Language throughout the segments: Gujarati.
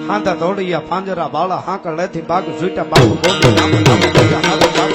હાંધા તોડિયા પાંજરા બાળા હાંકળ લેથી બાગ ઝૂટા બાગ બોલી નામ નામ બોલ્યા હાલો બાગ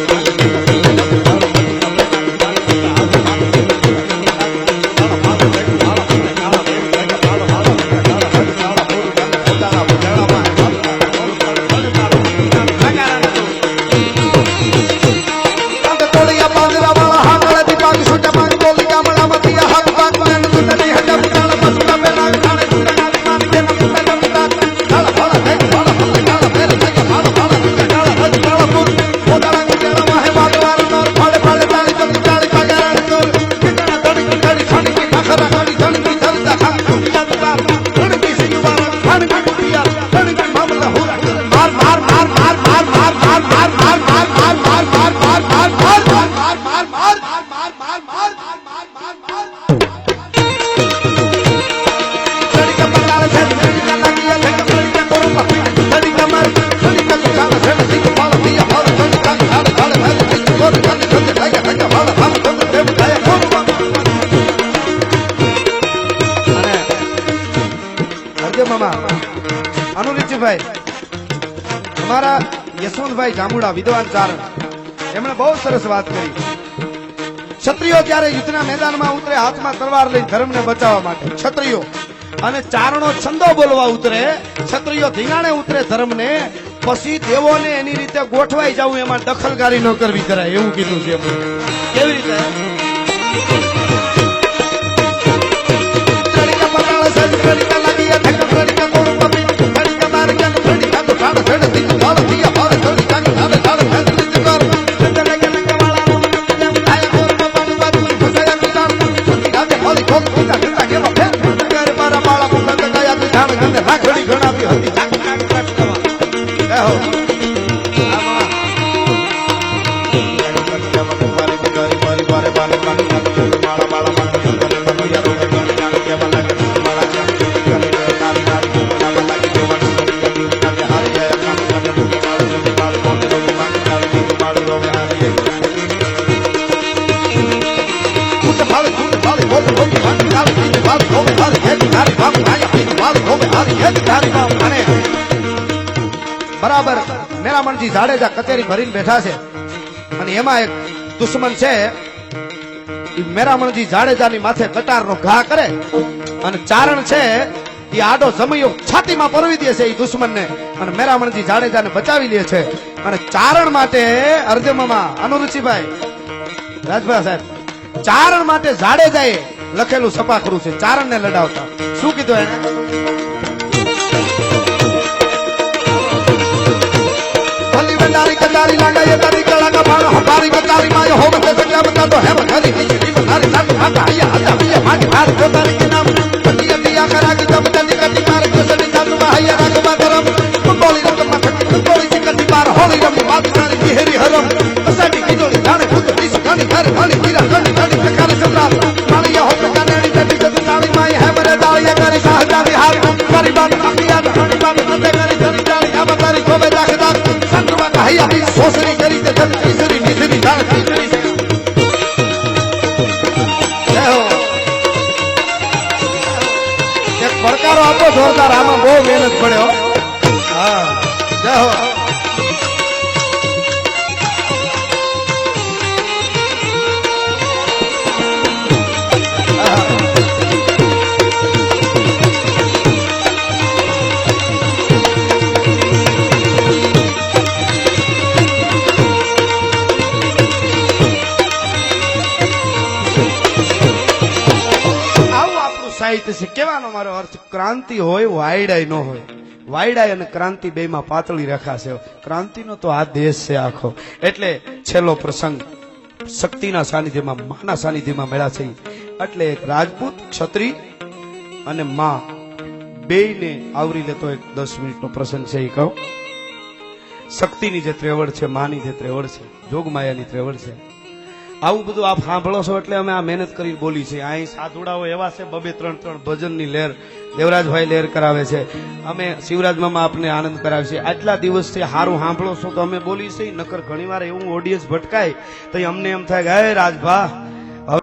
અમારા યશવંતભાઈ જામુડા વિદ્વાન ચારણ એમણે બહુ સરસ વાત કરી. ક્ષત્રિયો જ્યારે યુદ્ધના મેદાનમાં ઉતરે હાથમાં તલવાર લઈને ધર્મને બચાવવા માટે ક્ષત્રિયો, અને ચારણો છંદો બોલવા ઉતરે, ક્ષત્રિયો ધીંગાણે ઉતરે ધર્મને, પછી દેવોને એની રીતે ગોઠવાઈ જવું, એમાં દખલકારી ન કરવી કરાય એવું કીધું છે. કેવી રીતે? બરાબર મેરામણજી જાડેજા કચેરી ભરીને બેઠા છે, અને એમાં એક દુશ્મન છે, મેરામણજી જાડેજાની માથે કટારનો ઘા કરે, અને ચારણ છે એ આડો જમૈયો છાતીમાં પરવી દે છે એ દુશ્મનને, અને મેરામણજી જાડેજાને બચાવી લે છે. અને ચારણ માટે અર્જમામાં અનુરુચિભાઈ રાજભા સાહેબ, ચારણ માટે જાડેજાએ લખેલું સપાખરું છે ચારણને લડાવતા. શું કીધું એને? કટારી કટારી લાગાય તારી કળા કા ભાણ હમારી કટારી માં હો બતે સજા બતા તો હે બતારી બીજી બતારી સાથ હાથ આયા હતા બીયા માટી ભાર કોતારી કે નામ પતિયા દિયા કરા કે જબ જતી કટી માર કોસડી સાથ માં આયા રાગ બાતરમ બોલી રંગ માં બોલી કી કટી માર હોલી રમ બાત સારી બિહેરી હરમ અસાડી કીધોડી જાણે ખુદ દીસ ગાની ઘર ગાની હીરા ગાની ગાની સકાર સબરા માળિયા હો કાનેડી તટી જતી તાળી માં હે મરે દાળિયા કરી સાહજાની હાર કરી બાત અખિયા ઘણી બાત નતે કરી જરી જાળી આ બતારી કોબે રાખદાર સોસરી કરી તે જન ઈસરી નીસરી જાણ ઈસરી એક પડકારો આપો જોરદાર, આમાં બહુ મહેનત પડ્યો. હા જય હો. સાહિત્ય કહેવાનો મારો અર્થ ક્રાંતિ હોય વાયડાય ન હોય. વાયડાય અને ક્રાંતિ બે માં પાતળી રેખા છે. ક્રાંતિનો તો આ દેશ છે આખો. એટલે છેલ્લો પ્રસંગ શક્તિના સાનિધ્યમાં, માના સાનિધ્યમાં મળ્યા છે. એટલે એક રાજપૂત, ક્ષત્રિય અને માં બેયને આવરી લેતો એક 10 મિનિટનો પ્રસંગ છે. એ કહું, શક્તિની જે ત્રેવડ છે, માની જે ત્રેવડ છે, જોગમાયાની ત્રેવડ છે, આવું બધું આપ સાંભળો છો એટલે અમે આ મહેનત કરીને બોલી છે. અહીં સાધુડાઓ એવા છે, 2-3 ભજનની લહેર દેવરાજભાઈ લહેર કરાવે છે, અમે શિવરાજમાં આપને આનંદ કરાવે છે. આટલા દિવસથી સારું સાંભળો છો તો અમે બોલી છે. નકર ઘણી વાર એવું ઓડિયન્સ ભટકાય તો અમને એમ થાય કે હે રાજભા